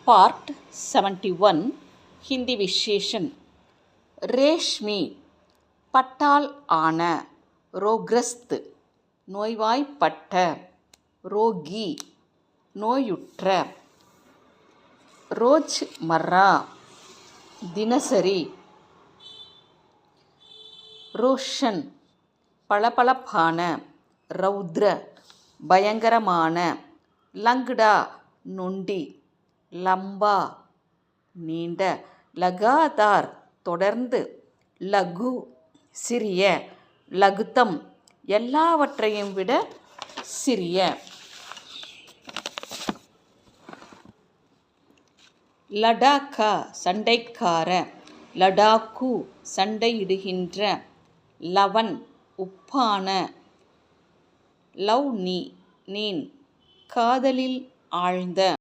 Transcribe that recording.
part 71 Hindi विशेषण रेशमी पट्टाल आन रोग्रस्त नोयवाय्पट्ट रोगी नोयुट्र रोजमर्रा दिनसरी रोशन पळपळपान रौद्र பயங்கரமான லங்குடா நொண்டி லம்பா நீண்ட லகாதார் தொடர்ந்து லகு சிறிய லகுத்தம் எல்லாவற்றையும் விட சிறிய லடாக்கா சண்டைக்கார லடாக்கு சண்டையிடுகின்ற லவன் உப்பான லவ் நீன் காதலில் ஆழ்ந்த